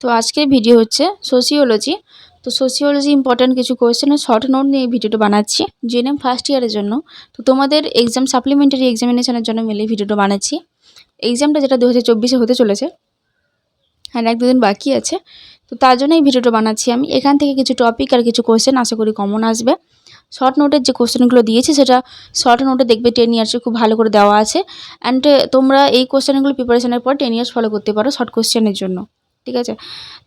তো আজকের ভিডিও হচ্ছে সোশিওলজি। তো সোশিওলজি ইম্পর্ট্যান্ট কিছু কোয়েশ্চেনের শর্ট নোট নিয়ে এই ভিডিওটা বানাচ্ছি জিএনএম ফার্স্ট ইয়ারের জন্য। তো তোমাদের এক্সাম সাপ্লিমেন্টারি এক্সামিনেশনের জন্য মিলে ভিডিওটা বানাচ্ছি। এক্সামটা যেটা 2024-এ হতে চলেছে, আর 1-2 দিন বাকি আছে। তো তার জন্য এই ভিডিওটা বানাচ্ছি আমি। এখান থেকে কিছু টপিক আর কিছু কোয়েশ্চেন আশা করি কমন আসবে। শর্ট নোটের যে কোয়েশ্চেনগুলো দিয়েছি সেটা শর্ট নোটে দেখবে 10 ইয়ার্সে খুব ভালো করে দেওয়া আছে। অ্যান্ড তোমরা এই কোয়েশ্চেনগুলো প্রিপারেশনের পর 10 ইয়ার্স ফলো করতে পারো শর্ট কোয়েশ্চেনের জন্য, ঠিক আছে।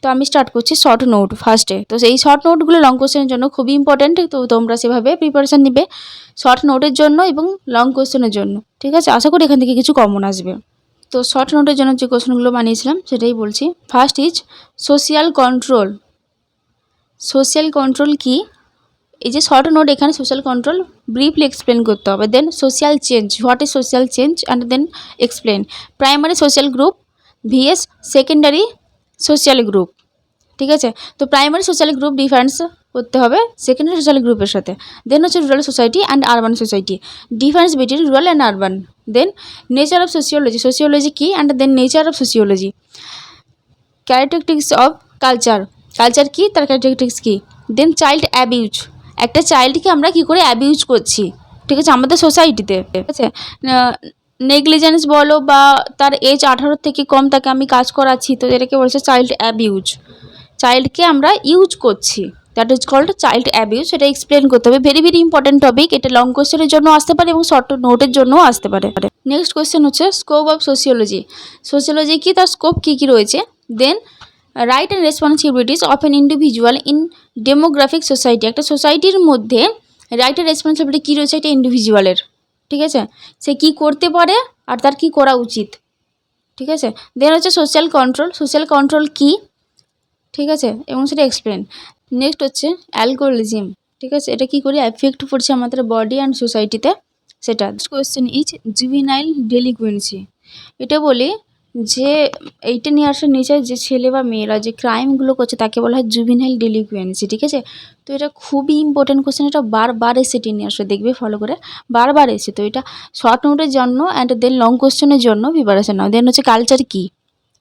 তো আমি স্টার্ট করছি শর্ট নোট ফার্স্টে। তো এই শর্ট নোটগুলো লং কোয়েশ্চেনের জন্য খুবই ইম্পর্ট্যান্ট। তো তোমরা সেভাবে প্রিপারেশান নিবে শর্ট নোটের জন্য এবং লং কোয়েশ্চেনের জন্য, ঠিক আছে। আশা করি এখান থেকে কিছু কমন আসবে। তো শর্ট নোটের জন্য যে কোয়েশ্চেনগুলো বানিয়েছিলাম সেটাই বলছি। First is social control. Social control কি? এই যে শর্ট নোট, এখানে সোশ্যাল কন্ট্রোল ব্রিফলি এক্সপ্লেন করতে হবে। Then social change, what is social change and then explain. Primary social group VS secondary social group, ঠিক আছে। তো প্রাইমারি সোশ্যাল গ্রুপ ডিফারেন্স করতে হবে সেকেন্ডারি সোশ্যাল গ্রুপের সাথে। দেন হচ্ছে rural society and urban society, difference between rural and urban. Then nature of sociology, sociology কী and then nature of sociology. Characteristics of culture, culture কী, তার characteristics কী। Then child abuse, একটা চাইল্ডকে আমরা কী করে অ্যাবিউজ করছি, ঠিক আছে, আমাদের সোসাইটিতে, ঠিক আছে। নেগলিজেন্স বলো বা তার এজ 18 থেকে কম তাকে আমি কাজ করাচ্ছি, তো এটাকে বলছে চাইল্ড অ্যাবিউজ। চাইল্ডকে আমরা ইউজ করছি, that is called child abuse. সেটা এক্সপ্লেন করতে হবে। Very very important topic. এটা লং কোয়েশ্চেনের জন্য আসতে পারে এবং শর্ট নোটের জন্যও আসতে পারে। নেক্সট কোয়েশ্চেন হচ্ছে স্কোপ অফ সোশিওলজি। সোশিওলজি কি, তার স্কোপ কী কী রয়েছে। Then right and responsibilities of an individual in demographic society. একটা সোসাইটির মধ্যে রাইট অ্যান্ড রেসপন্সিবিলিটি কী রয়েছে এটা ইন্ডিভিজুয়ালের, ঠিক আছে। সে কী করতে পারে আর তার কী করা উচিত, ঠিক আছে। দেন হচ্ছে সোশ্যাল কন্ট্রোল, সোশ্যাল কন্ট্রোল কী, ঠিক আছে, এবং সেটা এক্সপ্লেন। নেক্সট হচ্ছে অ্যালকোহলিজম, ঠিক আছে, এটা কী করে এফেক্ট পড়ছে আমাদের বডি অ্যান্ড সোসাইটিতে সেটা। Question is juvenile delinquency. এটা বলি যে 18 ইয়ার্সের নিচে যে ছেলে বা মেয়েরা যে ক্রাইমগুলো করছে তাকে বলা হয় জুভিনাইল ডেলিকুয়েন্সি, ঠিক আছে। তো এটা খুবই ইম্পর্টেন্ট কোয়েশ্চেন। এটা বারবার এসে 10 ইয়ার্সে দেখবে ফলো করে, বারবার এসে। তো এটা শর্ট নোটের জন্য অ্যান্ড দেন লং কোয়েশ্চেনের জন্য প্রিপারেশন নাও। দেন হচ্ছে কালচার কী,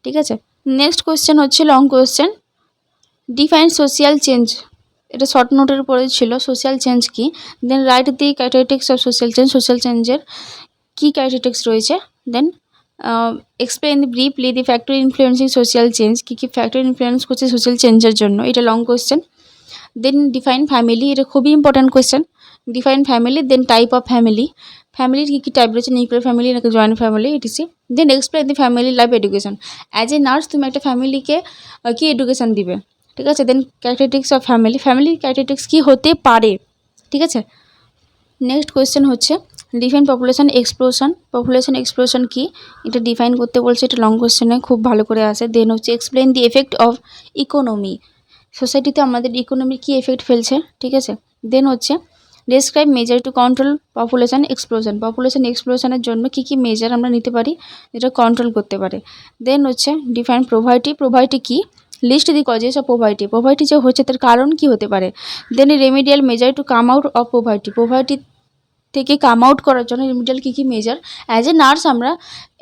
ঠিক আছে। নেক্সট কোয়েশ্চেন হচ্ছে long question, define social change. এটা শর্ট নোটের উপরে ছিল, সোশ্যাল চেঞ্জ কী। Then write the characteristics of social change, social চেঞ্জের কী ক্যারেক্টারিস্টিক্স রয়েছে। Then explain the briefly the factor influencing social change, কী কী ফ্যাক্টর ইনফ্লুয়েন্স করছে সোশ্যাল চেঞ্জের জন্য, এটা long question. Then define family, এটা খুবই important question. Define family, then type of family, ফ্যামিলির কী কী টাইপ রয়েছে, নিউক্লিয়ার ফ্যামিলি নাকি joint family, ETC. Then explain the family life education. As a nurse তুমি একটা ফ্যামিলিকে কী এডুকেশন দিবে, ঠিক আছে। দেন ক্যারেক্টারিস্টিক্স অফ ফ্যামিলি, ফ্যামিলির ক্যারেক্টারিস্টিক্স কী হতে পারে, ঠিক আছে। নেক্সট কোয়েশ্চেন হচ্ছে define population explosion. Population explosion কী, এটা ডিফাইন করতে বলছে। এটা লং কোয়েশ্চেনে খুব ভালো করে আসে। দেন হচ্ছে explain the effect of economy, সোসাইটিতে আমাদের ইকোনমির কী এফেক্ট ফেলছে, ঠিক আছে। দেন হচ্ছে describe measure to control population explosion. Population এক্সপ্লোশনের জন্য কী কী মেজার আমরা নিতে পারি যেটা কন্ট্রোল করতে পারে। দেন হচ্ছে ডিফাইন প্রভার্টি। প্রভার্টি কী, list the causes of poverty. Poverty যে হচ্ছে তার কারণ কী হতে পারে। Then remedial measure to come out of poverty. Poverty থেকে কাম আউট করার জন্য রেমিডিয়াল কী কী মেজার অ্যাজ এ নার্স আমরা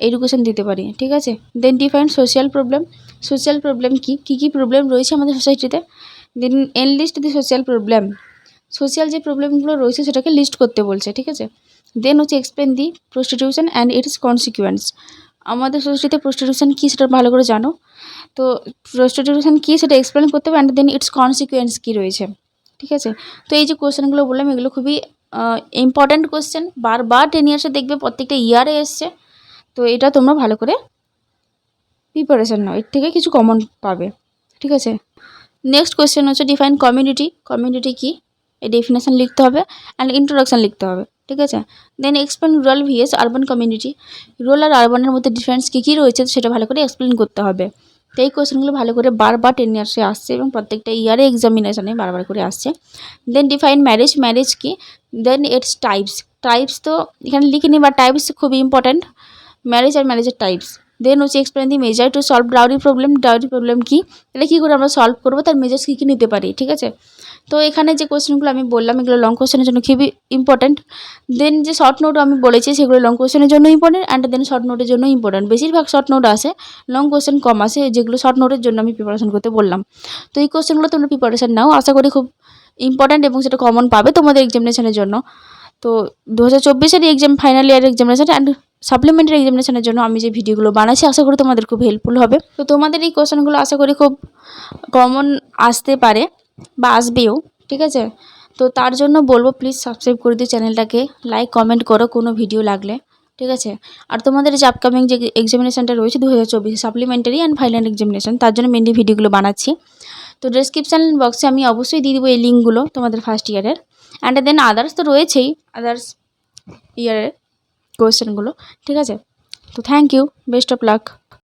এডুকেশন দিতে পারি, ঠিক আছে। Then define social problem. Social problem কী, কী কী প্রবলেম রয়েছে আমাদের সোসাইটিতে। Then enlist the social problem. Social যে প্রবলেমগুলো রয়েছে সেটাকে লিস্ট করতে বলছে, ঠিক আছে। দেন হচ্ছে explain the prostitution and it's consequence. আমাদের সোসাইটিতে প্রস্টিটিউশন কী সেটা ভালো করে জানো। তো প্রস্টিটিউশন কী সেটা এক্সপ্লেন করতে হবে অ্যান্ড দেন ইটস কনসিকুয়েন্স কী রয়েছে, ঠিক আছে। তো এই যে কোয়েশ্চেনগুলো বললাম এগুলো খুবই ইম্পর্ট্যান্ট কোয়েশ্চেন, বারবার 10 ইয়ার্সে দেখবে, প্রত্যেকটা ইয়ারে এসছে। তো এটা তোমরা ভালো করে প্রিপারেশান নাও, এর থেকে কিছু কমন পাবে, ঠিক আছে। নেক্সট কোয়েশ্চেন হচ্ছে ডিফাইন কমিউনিটি। কমিউনিটি কী, এই ডেফিনেশান লিখতে হবে অ্যান্ড ইন্ট্রোডাকশান লিখতে হবে, ঠিক আছে। Then explain rural VS urban community. Rural আর আরবানের মধ্যে ডিফারেন্স কী কী রয়েছে সেটা ভালো করে এক্সপ্লেন করতে হবে। তো এই কোয়েশ্চেনগুলো ভালো করে বারবার 10 ইয়ার্সে আসছে এবং প্রত্যেকটা ইয়ারে এক্সামিনেশানে বারবার করে আসছে। Then define marriage. ম্যারেজ কী, দেন ইটস টাইপস। টাইপস তো এখানে লিখে নিই, বা টাইপস খুবই ইম্পর্ট্যান্ট। ম্যারেজ আর ম্যারেজের টাইপস, দেন হচ্ছে explain the measure to solve dowry problem কী, তাহলে কী করে আমরা সলভ করবো, তার মেজার্স কী কী নিতে পারি, ঠিক আছে। তো এখানে যে কোয়েশ্চেনগুলো আমি বললাম এগুলো লং কোয়েশ্চেনের জন্য খুবই ইম্পর্ট্যান্ট। দেন যে শর্ট নোটও আমি বলেছি সেগুলো লং কোয়েশ্চেনের জন্য ইম্পর্টেন্ট অ্যান্ড দেন শর্ট নোটের জন্য ইম্পর্টেন্ট। বেশিরভাগ শর্ট নোট আসে, লং কোয়েশ্চেন কম আসে, যেগুলো শর্ট নোটের জন্য আমি প্রিপারেশন করতে বললাম। তো এই কোয়েশ্চেনগুলো তোমরা প্রিপারেশন নাও, আশা করি খুব ইম্পর্ট্যান্ট এবং সেটা কমন পাবে তোমাদের এক্সামিনেশনের জন্য। তো 2024-এর exam final year examination and supplementary এক্সামিনেশনের জন্য আমি যে ভিডিওগুলো বানাচ্ছি আশা করি তোমাদের খুব হেল্পফুল হবে। তো তোমাদের এই কোয়েশ্চেনগুলো আশা করি খুব কমন আসতে পারে বা আসবেও, ঠিক আছে। তো তার জন্য বলবো প্লিজ সাবস্ক্রাইব করে দিও চ্যানেলটাকে, লাইক কমেন্ট করো কোনো ভিডিও লাগলে, ঠিক আছে। আর তোমাদের যে আপকামিং যে এক্সামিনেশনটা রয়েছে 2024 সাপ্লিমেন্টারি অ্যান্ড ফাইনাল এক্সামিনেশন, তার জন্য মেনলি ভিডিওগুলো বানাচ্ছি। তো ডেসক্রিপশান বক্সে আমি অবশ্যই দিয়ে দেবো এই লিঙ্কগুলো তোমাদের ফার্স্ট ইয়ারের, অ্যান্ড দেন আদার্স তো রয়েছেই, আদার্স ইয়ারের কোয়েশ্চেনগুলো, ঠিক আছে। তো thank you, best of lakh.